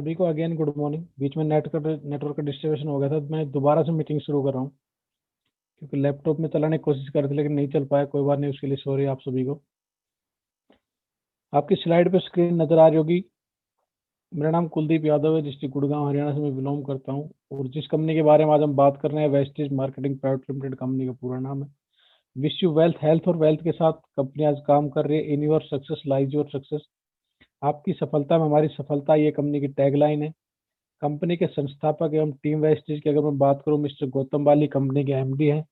सभी को again good morning. बीच में नेटवर्क का डिस्ट्रीब्यूशन हो गया था, तो मैं दोबारा से मीटिंग शुरू कर रहा हूँ क्योंकि लैपटॉप में चलाने की कोशिश कर रहे थे लेकिन नहीं चल पाया। कोई बात नहीं, उसके लिए सॉरी आप सभी को। आपकी स्लाइड पे स्क्रीन नजर आ रही होगी। मेरा नाम कुलदीप यादव है, डिस्ट्रिक्ट गुड़गांव हरियाणा से मैं बिलोंग करता हूँ। और जिस कंपनी के बारे में आज हम बात कर रहे हैं, wastage marketing private limited company का पूरा नाम है। विश यू वेल्थ, हेल्थ और वेल्थ के साथ कंपनी आज काम कर रही है। In your success lies your success. आपकी सफलता में हमारी सफलता, ये कंपनी की टैगलाइन है। कंपनी के संस्थापक एवं टीम वेस्टेज की अगर मैं बात करूं, मिस्टर गौतम बाली कंपनी के एमडी हैं।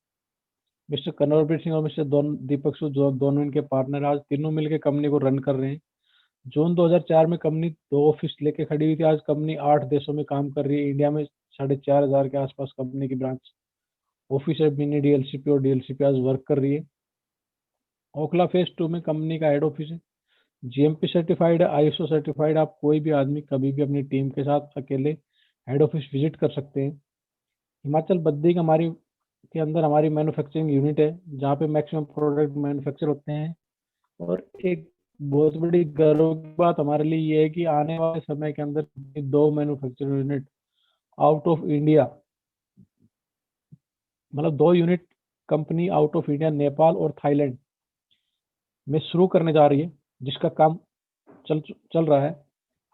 मिस्टर कन्वरप्रीत सिंह और मिस्टर दीपक सूद दोनों इनके पार्टनर आज तीनों मिलकर कंपनी को रन कर रहे हैं। जून 2004 में कंपनी 2 ऑफिस लेके खड़ी हुई थी। आज कंपनी 8 देशों में काम कर रही है। इंडिया में 4,500 के आसपास कंपनी की ब्रांच ऑफिस है। मिनी डीएलसीपी और डीएलसीपी आज वर्क कर रही है। ओखला फेज 2 में कंपनी का हेड ऑफिस है। जीएमपी सर्टिफाइड है, आईएसओ सर्टिफाइड। आप कोई भी आदमी कभी भी अपनी टीम के साथ अकेले हेड ऑफिस विजिट कर सकते हैं। हिमाचल बद्दी का हमारी के अंदर हमारी मैन्युफैक्चरिंग यूनिट है, जहाँ पे मैक्सिमम प्रोडक्ट मैन्युफैक्चर होते हैं। और एक बहुत बड़ी गर्व की बात हमारे लिए ये है कि आने वाले समय के अंदर 2 manufacturing unit out of India, मतलब 2 unit company out of India, Nepal और थाईलैंड में शुरू करने जा रही है, जिसका काम चल रहा है।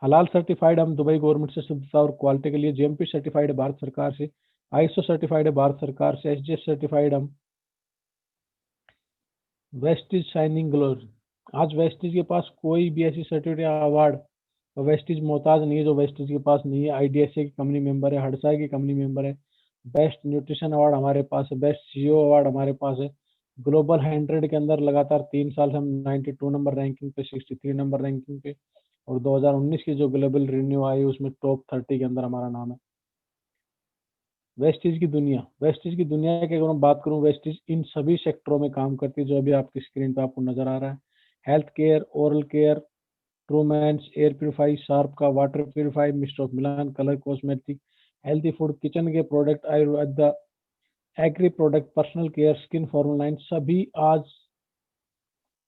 हलाल सर्टिफाइड हम दुबई गवर्नमेंट से शुद्धता और क्वालिटी के लिए। जीएमपी सर्टिफाइड है भारत सरकार से। आईएसओ सर्टिफाइड है भारत सरकार से। एसजीएस सर्टिफाइड हम। Vestige shining glory. आज वेस्टिज के पास कोई भी ऐसी सर्टिफिकेट या अवार्ड और वेस्टिज मोहताज नहीं है जो वेस्टिज के पास नहीं है। आईडीएसए की कंपनी मेंबर है, हड़साई की कंपनी मेंबर है। बेस्ट न्यूट्रिशन अवार्ड हमारे पास है। बेस्ट सीईओ अवार्ड हमारे पास है। ग्लोबल 100 के अंदर लगातार 3 साल से हम 92 नंबर रैंकिंग पे, 63 नंबर रैंकिंग पे। और 2019 की जो ग्लोबल रिन्यू आई उसमें टॉप 30 के अंदर हमारा नाम है। वेस्टीज की दुनिया की अगर मैं बात करूं, वेस्टीज इन सभी सेक्टरों में काम करती है जो अभी आपकी स्क्रीन पे आपको नजर आ रहा है। Health care, oral care, Truemen's, air purify, Sharp का water purify, Mist of Milan, colour cosmetic, healthy food, kitchen के product, Ayurveda, agri product, personal care, skin formula line, सभी आज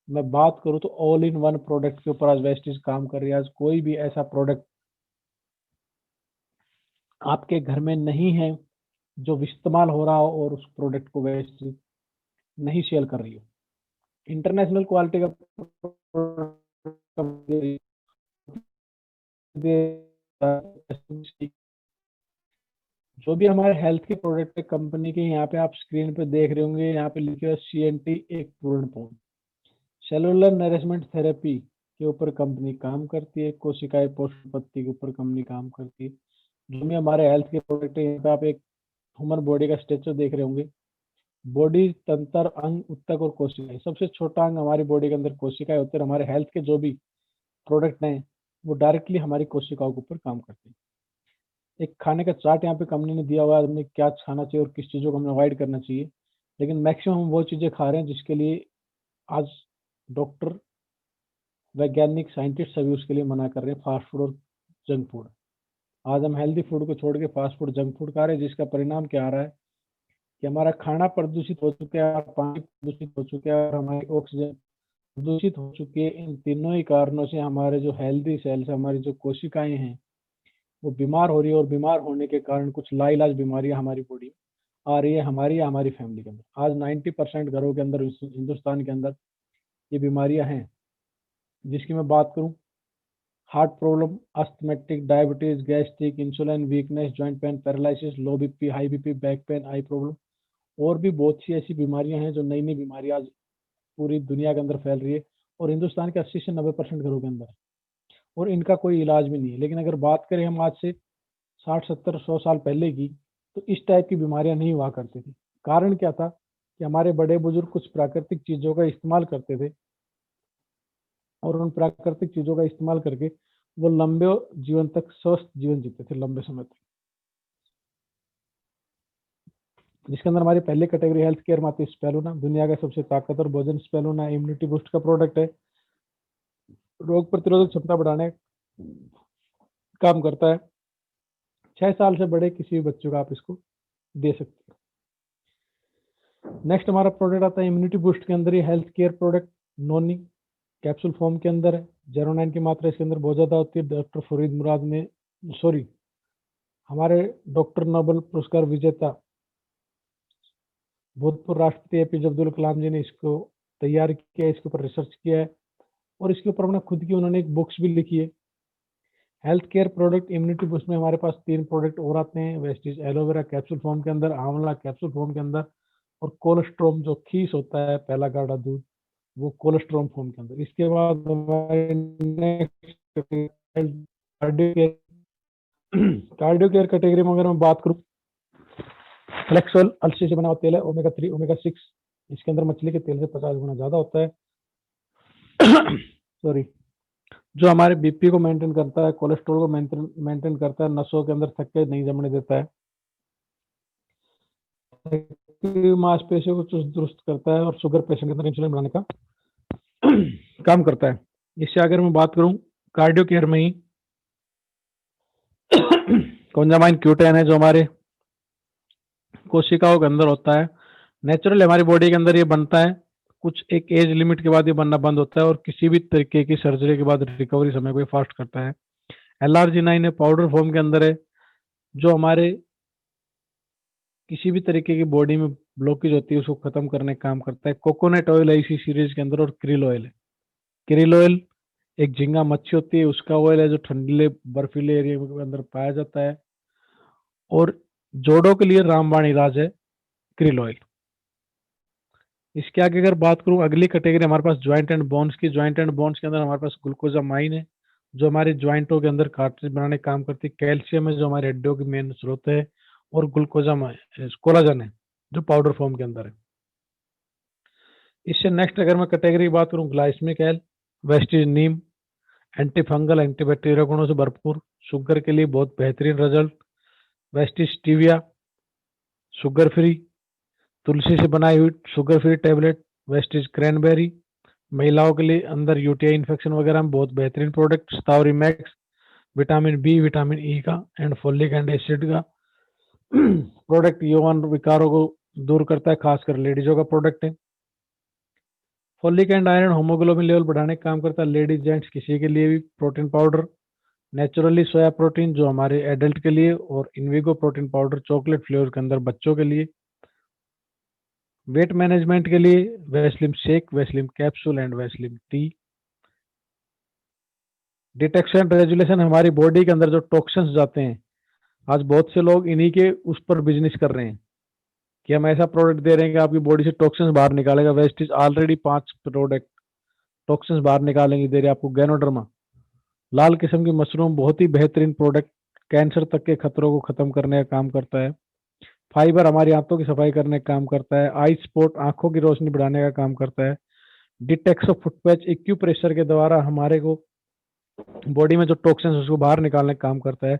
मैं बात करूं तो ऑल इन वन प्रोडक्ट के ऊपर आज वेस्टीज काम कर रही है। आज कोई भी ऐसा प्रोडक्ट आपके घर में नहीं है जो इस्तेमाल हो रहा हो और उस प्रोडक्ट को वेस्टीज नहीं सेल कर रही हो। इंटरनेशनल क्वालिटी का जो भी हमारे हेल्थ के प्रोडक्ट है कंपनी के, यहाँ पे आप स्क्रीन पे देख रहे होंगे, यहाँ पे लिखे हुआ CNT एक पूर्ण पौन सेलुलर नरिशमेंट थेरेपी के ऊपर कंपनी काम करती है। कोशिकाएं पोषण पत्ती के ऊपर कंपनी काम करती है। जो भी हमारे हेल्थ के प्रोडक्ट है, यहाँ पे आप एक ह्यूमन बॉडी का स्ट्रक्चर देख रहे होंगे। बॉडी, तंत्र, अंग, उत्तक और कोशिकाएं। सबसे छोटा अंग हमारी बॉडी के अंदर कोशिकाएं होते हैं। हमारे हेल्थ के जो भी प्रोडक्ट हैं वो डायरेक्टली हमारी कोशिकाओं के ऊपर काम करते हैं। एक खाने का चार्ट यहाँ पे कंपनी ने दिया हुआ है, हमें क्या खाना चाहिए और किस चीज़ों को हमें अवॉइड करना चाहिए। लेकिन मैक्सिमम हम वो चीज़ें खा रहे हैं जिसके लिए आज डॉक्टर, वैज्ञानिक, साइंटिस्ट सभी उसके लिए मना कर रहे हैं, फास्ट फूड और जंक फूड। आज हम हेल्दी फूड को छोड़ के फास्ट फूड, जंक फूड खा रहे हैं, जिसका परिणाम क्या आ रहा है कि हमारा खाना प्रदूषित हो चुका है, पानी प्रदूषित हो चुका है और हमारी ऑक्सीजन प्रदूषित हो चुकी है। इन तीनों ही कारणों से हमारे जो हेल्दी सेल्स, हमारी जो कोशिकाएं हैं वो बीमार हो रही है। और बीमार होने के कारण कुछ लाइलाज बीमारियां हमारी बॉडी में आ रही है, हमारी या हमारी फैमिली के अंदर। आज 90% घरों के अंदर हिंदुस्तान के अंदर ये बीमारियां हैं। जिसकी मैं बात करूं, heart problem, asthmatic, diabetes, gastric, insulin weakness, joint pain, paralysis, low BP, high BP, back pain, eye problem, और भी बहुत सी ऐसी बीमारियां हैं जो नई नई बीमारियां आज पूरी दुनिया के अंदर फैल रही है। और हिंदुस्तान के 80 से 90% घरों के अंदर है और इनका कोई इलाज भी नहीं है। लेकिन अगर बात करें हम आज से 60, 70, 100 साल पहले की, तो इस टाइप की बीमारियां नहीं हुआ करती थी। कारण क्या था कि हमारे बड़े बुजुर्ग कुछ प्राकृतिक चीजों का इस्तेमाल करते थे और उन प्राकृतिक चीजों का इस्तेमाल करके वो लंबे जीवन तक स्वस्थ जीवन जीते थे, लंबे समय तक। जिसके अंदर हमारी पहली कैटेगरी हेल्थ केयर में आती है स्पेलुना। दुनिया का सबसे ताकतवर भोजन स्पेलुना इम्यूनिटी बूस्ट का प्रोडक्ट है। रोग प्रतिरोधक क्षमता बढ़ाने काम करता है। 6 साल से बड़े किसी भी बच्चों को आप इसको दे सकते हो। नेक्स्ट हमारा प्रोडक्ट आता है इम्यूनिटी बूस्ट के अंदर ही हेल्थ केयर प्रोडक्ट नोनी कैप्सूल फॉर्म के अंदर है। 09 की मात्रा इसके अंदर बहुत ज्यादा होती है। डॉक्टर फरीद मुराद ने सॉरी, हमारे डॉक्टर नोबेल पुरस्कार विजेता भूतपूर्व राष्ट्रपति एपीजे अब्दुल कलाम जी ने इसको तैयार किया है, इसके ऊपर रिसर्च किया है और इसके ऊपर अपना खुद की उन्होंने एक बुक्स भी लिखी है। Health care product immunity boost में हमारे पास 3 प्रोडक्ट और आते हैं, वेस्टीज एलोवेरा कैप्सूल फॉर्म के अंदर, आंवला कैप्सूल फॉर्म के अंदर और कोलेस्ट्रोम जो खीस होता है पहला गाढ़ा दूध, वो कोलेस्ट्रोम फॉर्म के अंदर। इसके बाद हमारे next cardio care cardio care category में अगर मैं बात करूं, फ्लेक्सोल अलसी से बना हुआ तेल है, ओमेगा 3 ओमेगा 6 इसके अंदर मछली के तेल से 50 गुना ज्यादा होता है। सॉरी, जो हमारे बीपी को मेंटेन करता है, कोलेस्ट्रॉल को मेंटेन करता है, नसों के अंदर थक्के नहीं जमने देता है, मांसपेशियों को चुस्त दुरुस्त करता है और शुगर पेशेंट के अंदर इंसुलिन बनाने का काम करता है। इससे अगर मैं बात करूं कार्डियो केयर में ही कोंजामाइन क्यूटेन है जो हमारे कोशिकाओं के अंदर होता है, नेचुरल हमारी बॉडी के अंदर ये बनता है, कुछ एक एज लिमिट के बाद ये बनना बंद होता है और किसी भी तरीके की सर्जरी के बाद रिकवरी समय को फास्ट करता है। LRG9 है, पाउडर फॉर्म के अंदर है, जो हमारे किसी भी तरीके की बॉडी में ब्लॉकेज होती है उसको खत्म करने का काम करता है। कोकोनट ऑयल है इसी सीरीज के अंदर और क्रिल ऑयल है। क्रिल ऑयल एक झींगा मच्छी होती है उसका ऑयल है जो ठंडे बर्फीले एरिया के अंदर पाया जाता है और जोड़ों के लिए रामबाण इलाज है क्रिल ऑयल। इसके आगे अगर बात करूं अगली कैटेगरी हमारे पास ज्वाइंट एंड बोन्स की। ज्वाइंट एंड बोन्स के अंदर हमारे पास ग्लूकोजामाइन है जो हमारे ज्वाइंटों के अंदर कार्टिलेज बनाने का काम करती है। कैल्शियम है जो हमारे हड्डियों की मेन स्रोत है और ग्लूकोजामाइन कोलाजन है जो पाउडर फॉर्म के अंदर है। इससे नेक्स्ट अगर मैं कैटेगरी की बात करूं glycemic L, Vestige Neem, anti fungal antibacterial गुणों से भरपूर, शुगर के लिए बहुत बेहतरीन result, Vestige stevia sugar free, तुलसी से बनाई हुई sugar free tablet, Vestige cranberry महिलाओं के लिए अंदर यूटीआई इन्फेक्शन वगैरह में बहुत बेहतरीन product, Shatavari max vitamin B vitamin E का एंड फोलिक एंड एसिड का प्रोडक्ट यौन विकारों को दूर करता है, खासकर लेडीजों का प्रोडक्ट है। Folic and iron haemoglobin level बढ़ाने का काम करता है, लेडीज जेंट्स किसी के लिए भी। Protein powder naturally soya protein जो हमारे एडल्ट के लिए और Invigo protein powder chocolate flavour के अंदर बच्चों के लिए। वेट मैनेजमेंट के लिए Weslim shake, Weslim capsule and Weslim tea. Detection resolution हमारी बॉडी के अंदर जो टॉक्सिन्स जाते हैं, आज बहुत से लोग इन्हीं के उस पर बिजनेस कर रहे हैं कि हम ऐसा प्रोडक्ट दे रहे हैं कि आपकी बॉडी से टॉक्सिन्स बाहर निकालेगा। वेस्टिज ऑलरेडी 5 प्रोडक्ट टॉक्सिन्स बाहर निकालेंगे दे रहे आपको। गैनोडर्मा लाल किस्म की मशरूम बहुत ही बेहतरीन प्रोडक्ट, कैंसर तक के खतरों को खत्म करने का काम करता है। फाइबर हमारी आंतों की सफाई करने का काम करता है। आई स्पॉट आंखों की रोशनी बढ़ाने का काम करता है। डिटेक्सो फुट पैच एक्यूप्रेशर के द्वारा हमारे को बॉडी में जो टॉक्सिन्स उसको बाहर निकालने का काम करता है।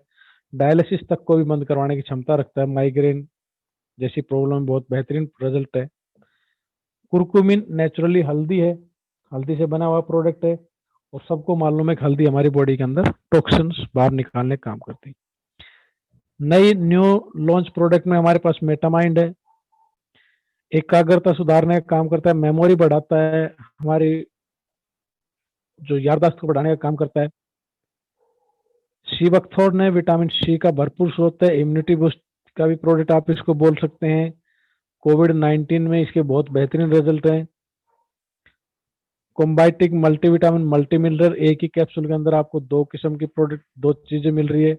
डायलिसिस तक को भी बंद करवाने की क्षमता रखता है। माइग्रेन जैसी प्रॉब्लम में बहुत बेहतरीन रिजल्ट है। कुरकुमिन नेचुरली हल्दी है, हल्दी से बना हुआ प्रोडक्ट है और सबको मालूम है कि हल्दी हमारी बॉडी के अंदर टॉक्सिन्स बाहर निकालने का काम करती है। नई न्यू लॉन्च प्रोडक्ट में हमारे पास मेटामाइंड है, एकाग्रता सुधारने का काम करता है, मेमोरी बढ़ाता है, हमारी जो याददाश्त को बढ़ाने का काम करता है। सीबकथोर्न है विटामिन सी का भरपूर स्रोत है, इम्यूनिटी बूस्ट का भी प्रोडक्ट आप इसको बोल सकते हैं। कोविड-19 में इसके बहुत बेहतरीन रिजल्ट हैं। कॉम्बाइटिक मल्टीविटामिन मल्टी मिनरल एक ही कैप्सूल के अंदर आपको 2 किस्म की प्रोडक्ट 2 चीजें मिल रही है।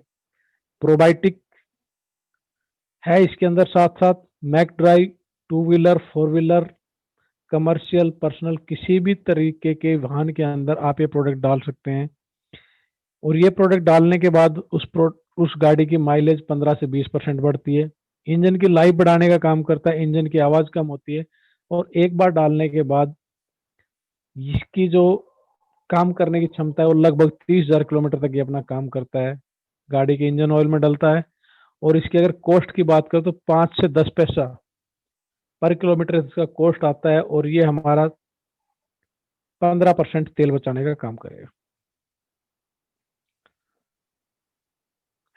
प्रोबायोटिक है इसके अंदर साथ साथ। मैक ड्राई 2 व्हीलर 4 व्हीलर कमर्शियल पर्सनल किसी भी तरीके के वाहन के अंदर आप ये प्रोडक्ट डाल सकते हैं और ये प्रोडक्ट डालने के बाद उस गाड़ी की माइलेज 15 से 20% बढ़ती है। इंजन की लाइफ बढ़ाने का काम करता है, इंजन की आवाज कम होती है और एक बार डालने के बाद इसकी जो काम करने की क्षमता है वो लगभग 30,000 किलोमीटर तक ये अपना काम करता है। गाड़ी के इंजन ऑयल में डलता है और इसकी अगर कॉस्ट की बात करें तो 5 से 10 पैसा पर किलोमीटर इसका कॉस्ट आता है और ये हमारा 15% तेल बचाने का काम करेगा।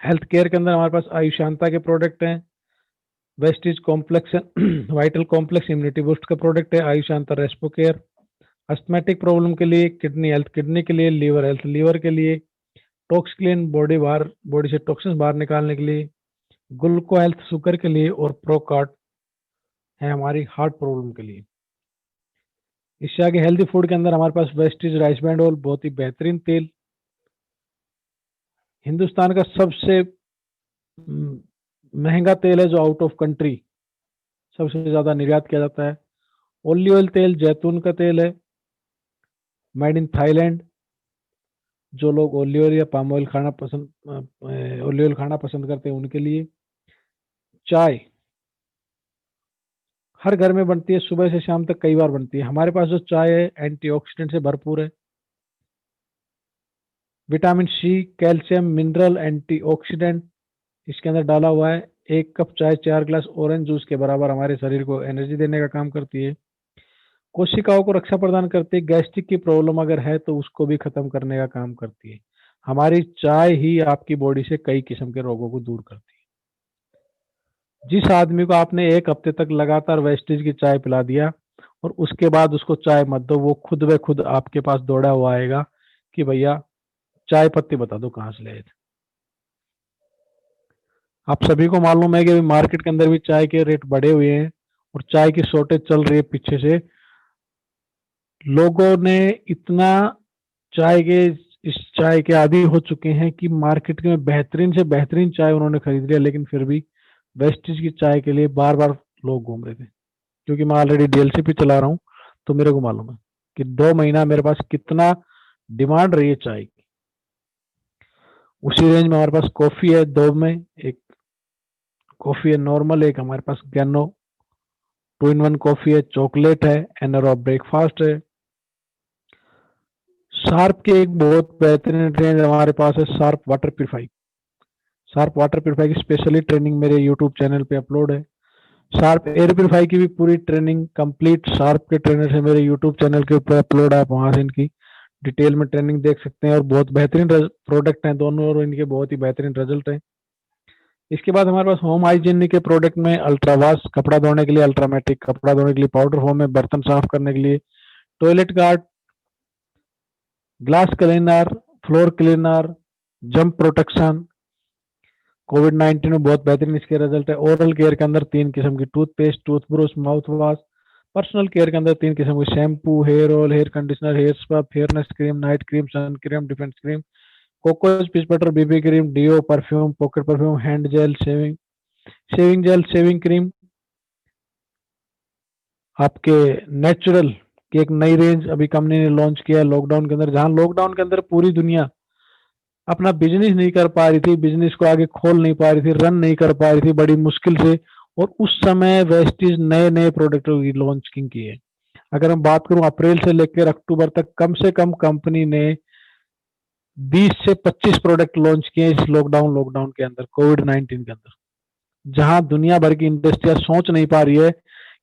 हेल्थ केयर के अंदर हमारे पास आयुषांता के प्रोडक्ट हैं। Vestige complex vital complex immunity boost का प्रोडक्ट है। आयुषांता रेस्पो केयर अस्थमेटिक प्रॉब्लम के लिए, किडनी हेल्थ किडनी के लिए, लीवर हेल्थ लीवर के लिए, टॉक्स क्लीन बॉडी से टॉक्सिन्स बाहर निकालने के लिए, ग्लूको हेल्थ शुगर के लिए, और प्रोकार्ट है हमारी हार्ट प्रॉब्लम के लिए। इससे आगे हेल्दी फूड के अंदर हमारे पास वेस्टीज राइस ब्रांड ऑयल, बहुत ही बेहतरीन तेल, हिंदुस्तान का सबसे महंगा तेल है जो आउट ऑफ कंट्री सबसे ज्यादा निर्यात किया जाता है। ओलिव ऑयल तेल जैतून का तेल है, मेड इन थाईलैंड। जो लोग ओलिव ऑयल या पाम ऑयल खाना पसंद करते हैं उनके लिए। चाय हर घर में बनती है, सुबह से शाम तक कई बार बनती है। हमारे पास जो चाय है एंटीऑक्सीडेंट से भरपूर है, vitamin C, calcium, mineral, antioxidant इसके अंदर डाला हुआ है। एक कप चाय 4 ग्लास ऑरेंज जूस के बराबर हमारे शरीर को एनर्जी देने का काम करती है। कोशिकाओं को रक्षा प्रदान करती है। गैस्ट्रिक की प्रॉब्लम अगर है तो उसको भी खत्म करने का काम करती है। हमारी चाय ही आपकी बॉडी से कई किस्म के रोगों को दूर करती है। जिस आदमी को आपने एक हफ्ते तक लगातार वेस्टेज की चाय पिला दिया और उसके बाद उसको चाय मत दो, वो खुद ब खुद आपके पास दौड़ा हुआ आएगा कि भैया चाय पत्ती बता दो कहाँ से लाए थे। आप सभी को मालूम है कि मार्केट के अंदर भी चाय के रेट बढ़े हुए हैं और चाय की शॉर्टेज चल रही है पीछे से। लोगों ने इतना इस चाय के आदी हो चुके हैं कि मार्केट में बेहतरीन से बेहतरीन चाय उन्होंने खरीद लिया, लेकिन फिर भी वेस्टेज की चाय के लिए बार बार लोग घूम रहे थे। क्योंकि मैं ऑलरेडी डीएलसी पे चला रहा हूँ तो मेरे को मालूम है कि 2 महीना मेरे पास कितना डिमांड रही है चाय की। उसी रेंज में हमारे पास कॉफी है, दो में एक कॉफी है नॉर्मल, एक हमारे पास गैनो 2 in 1 कॉफी है, चॉकलेट है, एनरो ब्रेकफास्ट है। शार्प के एक बहुत बेहतरीन रेंज हमारे पास है, sharp water purify. Sharp water purify की स्पेशली ट्रेनिंग मेरे यूट्यूब चैनल पे अपलोड है। शार्प एयर प्यूरिफाई की भी पूरी ट्रेनिंग कंप्लीट शार्प के ट्रेनर से मेरे यूट्यूब चैनल के ऊपर अपलोड है, आप वहां से इनकी डिटेल में ट्रेनिंग देख सकते हैं। और बहुत बेहतरीन प्रोडक्ट हैं दोनों और इनके बहुत ही बेहतरीन रिजल्ट हैं। इसके बाद हमारे पास होम हाइजीन के प्रोडक्ट में अल्ट्रावाश कपड़ा धोने के लिए, अल्ट्रामेटिक कपड़ा धोने के लिए, पाउडर फॉर्म में बर्तन साफ करने के लिए, toilet guard, glass cleaner, floor cleaner, jump protection. कोविड-19 में बहुत बेहतरीन इसके रिजल्ट है। ओरल केयर के अंदर 3 किस्म की toothpaste, toothbrush, mouth wash. Personal care के अंदर 3 किस्म के shampoo, hair oil, hair conditioner, hair spa, fairness cream, night cream, sun cream, defence cream, कोकोज पीस butter, BB cream, deo, perfume, pocket perfume, hand gel, shaving gel, shaving cream. आपके natural की एक नई रेंज अभी कंपनी ने launch किया है लॉकडाउन के अंदर। जहां लॉकडाउन के अंदर पूरी दुनिया अपना बिजनेस नहीं कर पा रही थी, बिजनेस को आगे खोल नहीं पा रही थी, रन नहीं कर पा रही थी बड़ी मुश्किल से, और उस समय वेस्टीज नए नए प्रोडक्ट की लॉन्चिंग की है। अगर हम बात करूं अप्रैल से लेकर अक्टूबर तक कम से कम कंपनी ने 20 से 25 प्रोडक्ट लॉन्च किए इस लॉकडाउन के अंदर, कोविड-19 के अंदर। जहां दुनिया भर की इंडस्ट्रियां सोच नहीं पा रही है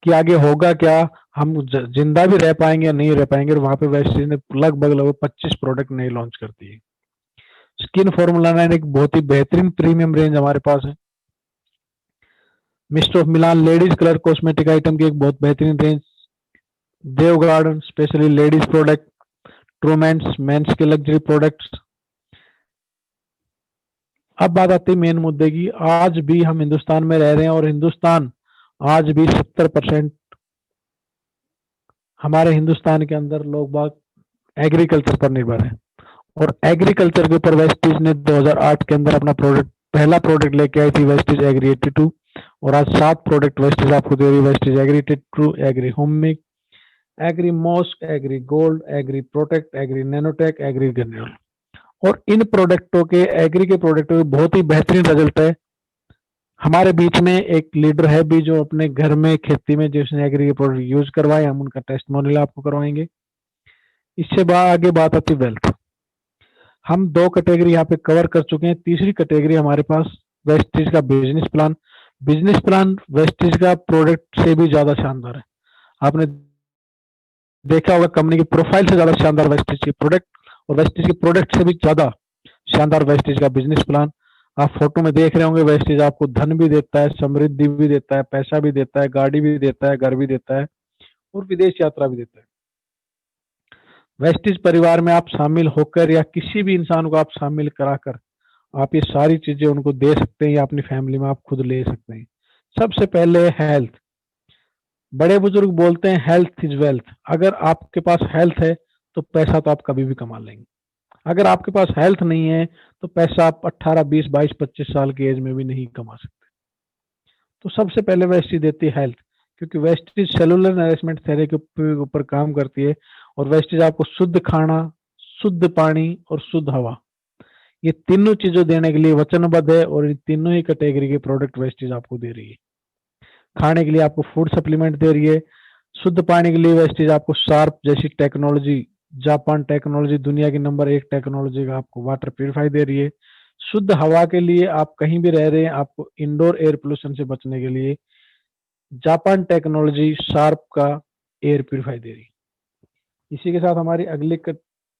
कि आगे होगा क्या, हम जिंदा भी रह पाएंगे या नहीं रह पाएंगे, और वहां पे वेस्टीज ने लगभग लगभग 25 प्रोडक्ट नए लॉन्च कर दिए। स्किन फॉर्मूला 9 एक बहुत ही बेहतरीन प्रीमियम रेंज हमारे पास है। Mist of Milan ladies colour cosmetic item की एक बहुत बेहतरीन रेंज। Dew Garden specially ladies product, Truemen's men's के लग्जरी प्रोडक्ट्स। अब बात आती है मेन मुद्दे की। आज भी हम हिंदुस्तान में रह रहे हैं और हिंदुस्तान आज भी 70% हमारे हिंदुस्तान के अंदर लोग बाग एग्रीकल्चर पर निर्भर है। और एग्रीकल्चर के ऊपर वेस्टीज ने 2008 के अंदर अपना पहला प्रोडक्ट लेके आई थी, वेस्टीज एग्री 82। और आज 7 प्रोडक्ट वेस्टीज आपको दे रही है, Vestige agri 82, agri humic, agri मॉस्क, agri gold, agri protect, agri nanotech, agri granule. और इन प्रोडक्टों के एग्री के प्रोडक्टों के बहुत ही बेहतरीन रिजल्ट है। हमारे बीच में एक लीडर है भी जो अपने घर में खेती में जिसने एग्री के प्रोडक्ट यूज करवाए, हम उनका टेस्टिमोनियल आपको करवाएंगे। इससे आगे बात आती वेल्थ। हम 2 कैटेगरी यहाँ पे कवर कर चुके हैं। तीसरी कैटेगरी हमारे पास वेस्टीज का business plan. Business plan Vestige का प्रोडक्ट से भी ज्यादा शानदार है। आपने देखा होगा कंपनी की प्रोफाइल से ज्यादा शानदार वेस्टीज की प्रोडक्ट, और वेस्टीज की प्रोडक्ट से भी ज्यादा शानदार वेस्टीज का बिजनेस प्लान। आप फोटो में देख रहे होंगे वेस्टीज आपको धन भी देता है, समृद्धि भी देता है, पैसा भी देता है, गाड़ी भी देता है, घर भी देता है, और विदेश यात्रा भी देता है। वेस्टिज परिवार में आप शामिल होकर या किसी भी इंसान को आप शामिल कराकर आप ये सारी चीजें उनको दे सकते हैं या अपनी फैमिली में आप खुद ले सकते हैं। सबसे पहले हेल्थ। बड़े बुजुर्ग बोलते हैं हेल्थ इज वेल्थ। अगर आपके पास हेल्थ है तो पैसा तो आप कभी भी कमा लेंगे। अगर आपके पास हेल्थ नहीं है तो पैसा आप 18, 20, 22, 25 साल की एज में भी नहीं कमा सकते। तो सबसे पहले वेस्टिज देती है हेल्थ, क्योंकि वेस्टिज सेलुलर नरिशमेंट थेरेपी के ऊपर काम करती है। और वेस्टिज आपको शुद्ध खाना, शुद्ध पानी और शुद्ध हवा, ये तीनों चीजों देने के लिए वचनबद्ध है और इन तीनों ही कैटेगरी के प्रोडक्ट वेस्टिज आपको दे रही है। खाने के लिए आपको फूड सप्लीमेंट दे रही है। शुद्ध पानी के लिए वेस्टिज आपको शार्प जैसी टेक्नोलॉजी, जापान टेक्नोलॉजी, दुनिया की नंबर 1 टेक्नोलॉजी का आपको वाटर प्यूरिफाई दे रही है। शुद्ध हवा के लिए आप कहीं भी रह रहे हैं, आपको इंडोर एयर पोल्यूशन से बचने के लिए जापान टेक्नोलॉजी शार्प का एयर प्यूरिफाई दे रही है। इसी के साथ हमारी अगली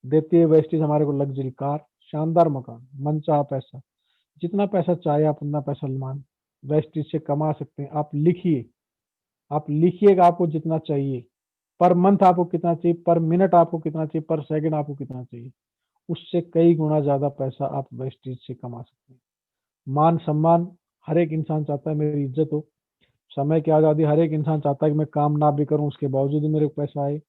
देती है वेस्टिज हमारे को लग्जरी कार, शानदार मकान, मनचाहा पैसा। जितना पैसा चाहे आप उतना पैसा मान वेस्टिज से कमा सकते हैं। आप लिखिएगा आपको जितना चाहिए, पर मंथ आपको कितना चाहिए, पर मिनट आपको कितना चाहिए, पर सेकंड आपको कितना चाहिए, उससे कई गुना ज्यादा पैसा आप वेस्टिज से कमा सकते हैं। मान सम्मान, हर एक इंसान चाहता है मेरी इज्जत हो। समय की आज़ादी, हर एक इंसान चाहता है कि मैं काम ना भी करूं उसके बावजूद भी मेरे को पैसा आए।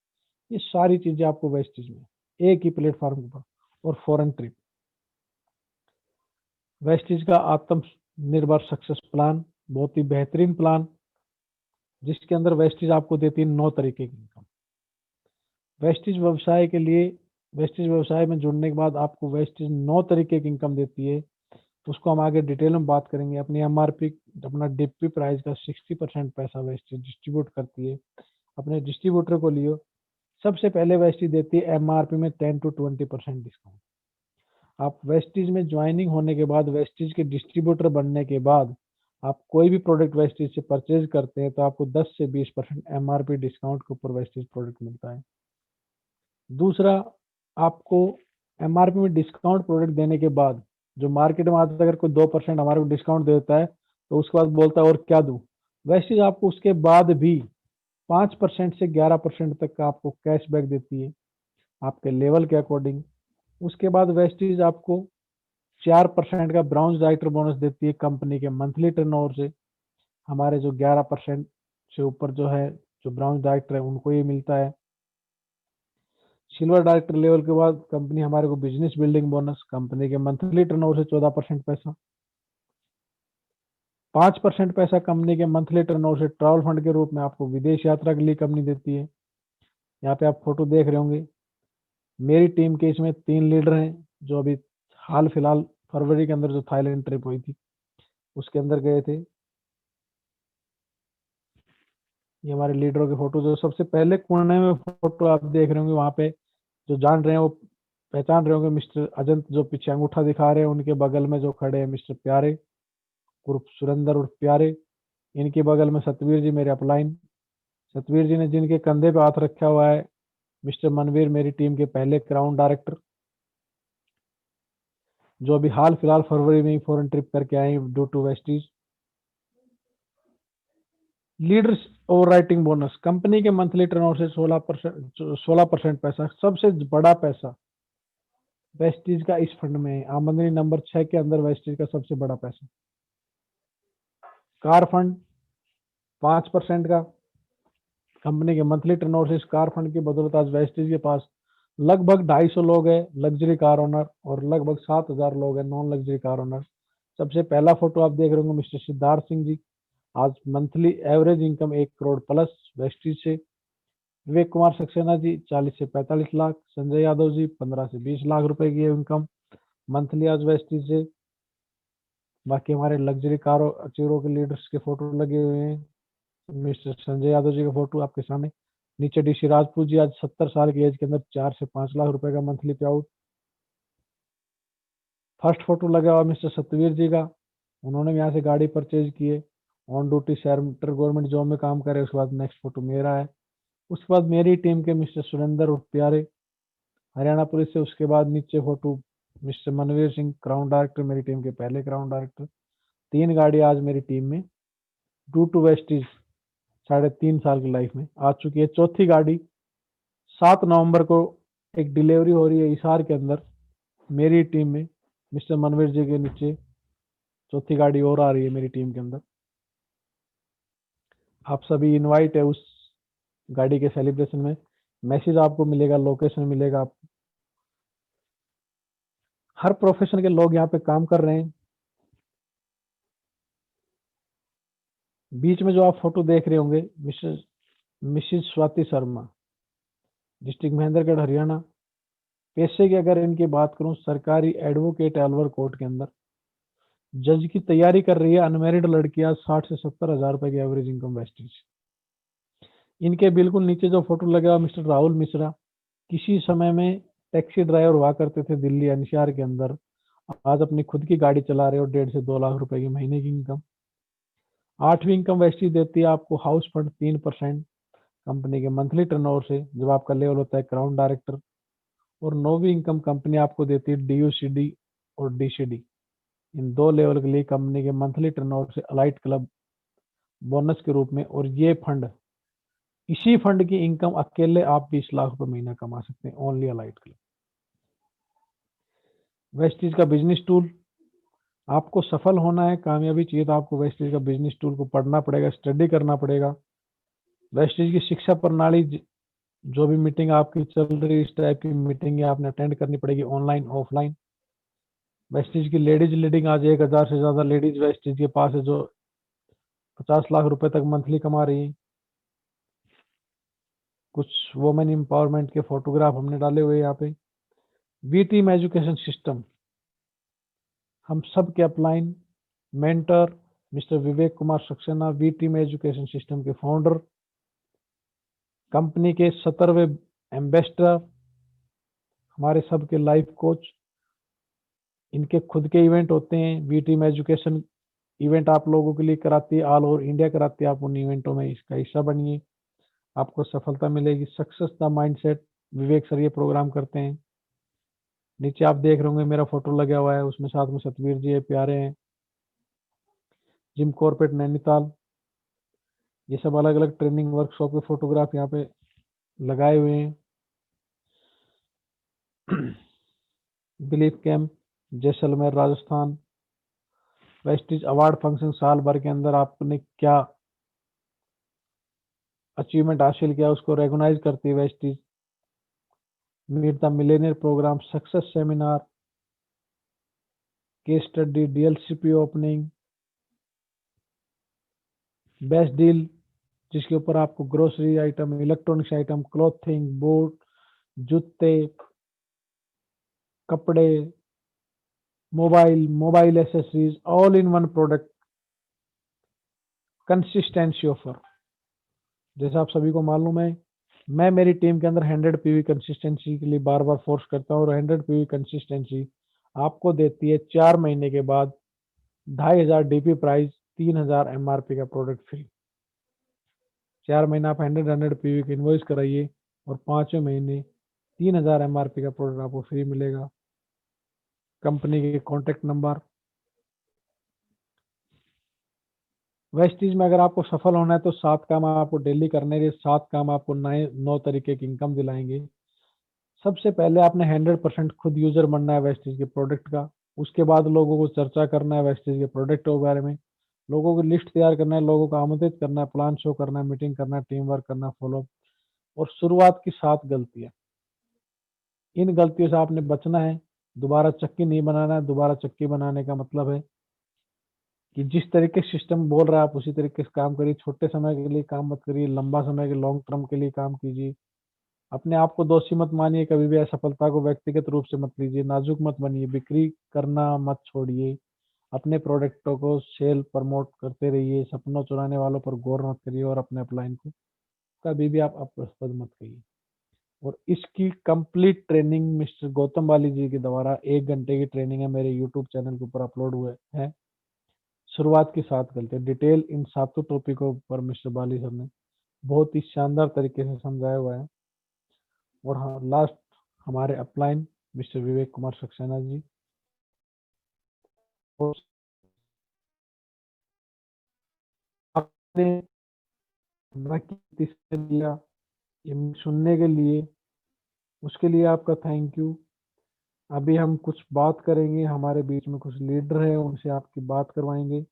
ये सारी चीजें आपको वेस्टिज में एक ही प्लेटफॉर्म पर। और फॉरेन ट्रिप, वेस्टिज का आत्मनिर्भर सक्सेस प्लान, बहुत ही बेहतरीन प्लान, जिसके अंदर वेस्टिज आपको देती है 9 तरीके की इनकम। वेस्टिज व्यवसाय के लिए, वेस्टिज व्यवसाय में जुड़ने के बाद आपको वेस्टिज 9 तरीके की इनकम देती है। तो उसको हम आगे डिटेल में बात करेंगे। अपनी एमआरपी, अपना डिपी प्राइस का 60% पैसा वेस्टिज डिस्ट्रीब्यूट करती है। अपने डिस्ट्रीब्यूटर को लियो। सबसे पहले वेस्टिज देती है एमआरपी में 10 to 20% डिस्काउंट। आप वेस्टिज में ज्वाइनिंग होने के बाद, वेस्टिज के डिस्ट्रीब्यूटर बनने के बाद आप कोई भी प्रोडक्ट वेस्टिज से परचेज करते हैं तो आपको 10 से 20% एमआरपी डिस्काउंट के ऊपर वेस्टिज प्रोडक्ट मिलता है। दूसरा, आपको एमआरपी में डिस्काउंट प्रोडक्ट देने के बाद, जो मार्केट में आता है अगर कोई 2% हमारे को डिस्काउंट देता है तो उसके बाद बोलता है और क्या दूं, वैसे आपको उसके बाद भी 5% से 11% तक का आपको कैशबैक देती है आपके लेवल के अकॉर्डिंग। उसके बाद वेस्टीज आपको 4% का ब्राउन्स डायरेक्टर बोनस देती है कंपनी के मंथली टर्नओवर से। हमारे जो 11% से ऊपर जो है, जो ब्राउन्स डायरेक्टर है उनको ये मिलता है। सिल्वर डायरेक्टर लेवल के बाद कंपनी हमारे को बिजनेस बिल्डिंग बोनस, कंपनी के मंथली टर्नओवर से 14% पैसा। 5% पैसा कंपनी के मंथली टर्नओवर से ट्रैवल फंड के रूप में आपको विदेश यात्रा के लिए कंपनी देती है। यहाँ पे आप फोटो देख रहे होंगे। मेरी टीम के इसमें 3 लीडर हैं जो अभी हाल फिलहाल फरवरी के अंदर जो थाईलैंड ट्रिप हुई थी उसके अंदर गए थे। ये हमारे लीडरों के फोटो, जो सबसे पहले कोने में फोटो आप देख रहे होंगे, वहां पे जो जान रहे हैं वो पहचान रहे होंगे मिस्टर अजंत, जो पीछे अंगूठा दिखा रहे हैं। उनके बगल में जो खड़े हैं मिस्टर प्यारे उर्फ सुरेंद्र उर्फ प्यारे। इनके बगल में सतवीर जी मेरे अपलाइन। सतवीर जी ने जिनके कंधे पे हाथ रखा हुआ है मिस्टर मनवीर, मेरी टीम के पहले क्राउन डायरेक्टर, जो अभी हाल फिलहाल फरवरी में ही फॉरेन ट्रिप करके आए due to Vestige. Leaders over writing bonus, company के मंथली टर्नओवर से 16% पैसा, सबसे बड़ा पैसा वेस्टीज का इस फंड में है। आमदनी नंबर 6 के अंदर वेस्टीज का सबसे बड़ा पैसा। कार फंड 5% का, कंपनी के मंथली टर्नओवर से इस कार फंड की बदौलत आज वेस्टीज के पास लगभग 250 लोग हैं लग्जरी कार ओनर और लगभग 7000 लोग हैं नॉन लग्जरी कार ओनर। सबसे पहला फोटो आप देख रहे होंगे मिस्टर सिद्धार्थ सिंह जी, आज monthly average income 1 crore plus Vestige से। विवेक कुमार सक्सेना जी 40 से 45 लाख। संजय यादव जी 15 से 20 लाख रुपए की इनकम मंथली आज वेस्टीज से। बाकी हमारे लग्जरी कारों अचीवरों के लीडर्स के फोटो लगे हुए हैं। मिस्टर संजय यादव जी का फोटो आपके सामने। नीचे डीसी राजपूत जी आज 70 साल की एज के अंदर 4 से 5 लाख रुपए का मंथली पे आउट। फर्स्ट फोटो लगा हुआ मिस्टर सतवीर जी का, उन्होंने यहाँ से गाड़ी परचेज की है, on duty centre government job में काम करे। उसके बाद नेक्स्ट फोटो मेरा है। उसके बाद मेरी टीम के मिस्टर सुरेंद्र उर्फ प्यारे हरियाणा पुलिस से। उसके बाद नीचे photo mister Manveer Singh crown director, मेरी टीम के पहले क्राउन डायरेक्टर। 3 गाड़ी आज मेरी टीम में ड्यू टू वेस्टीज 3.5 साल की लाइफ में आ चुकी है। चौथी गाड़ी 7 नवंबर को एक डिलीवरी हो रही है हिसार के अंदर मेरी टीम में, मिस्टर मनवीर जी के नीचे चौथी गाड़ी और आ रही है मेरी टीम के अंदर। आप सभी इनवाइट है उस गाड़ी के सेलिब्रेशन में। मैसेज आपको मिलेगा, लोकेशन मिलेगा आपको। हर प्रोफेशन के लोग यहाँ पे काम कर रहे हैं। बीच में जो आप फोटो देख रहे होंगे मिसिज स्वाति शर्मा, डिस्ट्रिक्ट महेंद्रगढ़, हरियाणा। पेशे की अगर इनकी बात करूं, सरकारी एडवोकेट अलवर कोर्ट के अंदर जज की तैयारी कर रही है। अनमेरिड लड़कियां, 60 से 70 हजार रुपए की एवरेज इनकम वेस्टेज। इनके बिल्कुल नीचे जो फोटो लगा मिस्टर राहुल मिश्रा, किसी समय में टैक्सी ड्राइवर हुआ करते थे दिल्ली एनसीआर के अंदर, आज अपनी खुद की गाड़ी चला रहे हो, 1.5 से 2 लाख रुपए की महीने की इनकम। 8वीं इनकम वेस्टेज देती है आपको हाउस फंड 3% कंपनी के मंथली टर्नओवर से, जब आपका लेवल होता है क्राउन डायरेक्टर। और 9वीं इनकम कंपनी आपको देती है डीयूसीडी और डीसीडी। इन 2 लेवल के लिए कंपनी के मंथली टर्नओवर से अलाइट क्लब बोनस के रूप में। और ये फंड, इसी फंड की इनकम अकेले आप 20 लाख रुपए महीना कमा सकते हैं, ओनली अलाइट क्लब। वेस्टीज का बिजनेस टूल, आपको सफल होना है, कामयाबी चाहिए, तो आपको वेस्टीज का बिजनेस टूल को पढ़ना पड़ेगा, स्टडी करना पड़ेगा। वेस्टीज की शिक्षा प्रणाली, जो भी मीटिंग आपकी चल रही है, इस टाइप की मीटिंग आपने अटेंड करनी पड़ेगी, ऑनलाइन ऑफलाइन। वेस्टीज की लेडीज लीडिंग, आज 1000 से ज्यादा लेडीज वेस्टीज के पास है जो 50 लाख रुपए तक मंथली कमा रही है। कुछ वुमेन एम्पावरमेंट के फोटोग्राफ हमने डाले हुए यहाँ पे। वी टीम एजुकेशन सिस्टम, हम सब के upline mentor mister Vivek Kumar Saxena, V team education system के फाउंडर, कंपनी के 70वें एम्बेसडर, हमारे सब के लाइफ कोच। इनके खुद के इवेंट होते हैं। वी टीम एजुकेशन इवेंट आप लोगों के लिए कराती है, ऑल ओवर इंडिया कराती है। आप उन इवेंटों में इसका हिस्सा बनिए, आपको सफलता मिलेगी। Success the mindset, Vivek sir ये प्रोग्राम करते हैं। नीचे आप देख रहे होंगे मेरा फोटो लगा हुआ है, उसमें साथ में सतवीर जी है, प्यारे हैं। जिम कॉर्पोरेट नैनीताल, ये सब अलग अलग ट्रेनिंग वर्कशॉप के फोटोग्राफ यहाँ पे लगाए हुए हैं। Belief camp Jaisalmer Rajasthan. Vestige award function, साल भर के अंदर आपने क्या अचीवमेंट हासिल किया उसको रिकॉग्नाइज करती है Vestige. Meet the millionaire programme, success seminar, case study, D L C P opening, best deal, जिसके ऊपर आपको grocery item, electronics item, clothing, boot, जूते, कपड़े, mobile accessories, all in one product, consistency offer. जैसे आप सभी को मालूम है, मैं मेरी टीम के अंदर 100 पीवी कंसिस्टेंसी के लिए बार बार फोर्स करता हूँ, और 100 पीवी कंसिस्टेंसी आपको देती है 4 महीने के बाद 2500 डीपी प्राइस, 3000 एमआरपी का प्रोडक्ट फ्री। 4 महीना आप 100 पीवी की इन्वॉइस कराइए और 5वें महीने 3000 एमआरपी का प्रोडक्ट आपको फ्री मिलेगा। कंपनी के कॉन्टेक्ट नंबर। वेस्टीज में अगर आपको सफल होना है तो 7 काम आपको डेली करने के, 7 काम आपको नए 9 तरीके की इनकम दिलाएंगे। सबसे पहले आपने 100% खुद यूजर बनना है वेस्टीज के प्रोडक्ट का। उसके बाद लोगों को चर्चा करना है वेस्टीज के प्रोडक्ट के बारे में, लोगों की लिस्ट तैयार करना है, लोगों को आमंत्रित करना है, प्लान शो करना है, मीटिंग करना है, टीम वर्क करना, फॉलो। और शुरुआत की 7 गलतियां, इन गलतियों से आपने बचना है। दोबारा चक्की नहीं बनाना है। दोबारा चक्की बनाने का मतलब है कि जिस तरीके से सिस्टम बोल रहा है आप उसी तरीके से काम करिए। छोटे समय के लिए काम मत करिए, लंबा समय के लॉन्ग टर्म के लिए काम कीजिए। अपने आप को दोषी मत मानिए, कभी भी असफलता को व्यक्तिगत रूप से मत लीजिए, नाजुक मत बनिए, बिक्री करना मत छोड़िए, अपने प्रोडक्टों को सेल प्रमोट करते रहिए, सपनों चुराने वालों पर गौर मत करिए, और अपने अपलाइन को कभी भी आप अपस्पद मत करिए। और इसकी कंप्लीट ट्रेनिंग मिस्टर गौतम बाली जी के द्वारा 1 घंटे की ट्रेनिंग है, मेरे यूट्यूब चैनल के ऊपर अपलोड हुए है। शुरुआत की 7 गलतियां, डिटेल इन 7 टॉपिकों पर मिस्टर बाली सर ने बहुत ही शानदार तरीके से समझाया हुआ है। और हाँ, लास्ट हमारे अपलाइन मिस्टर विवेक कुमार सक्सेना जी, और आपने अपना कीमती समय लिया ये सुनने के लिए। उसके लिए आपका थैंक यू। अभी हम कुछ बात करेंगे, हमारे बीच में कुछ लीडर हैं, उनसे आपकी बात करवाएंगे।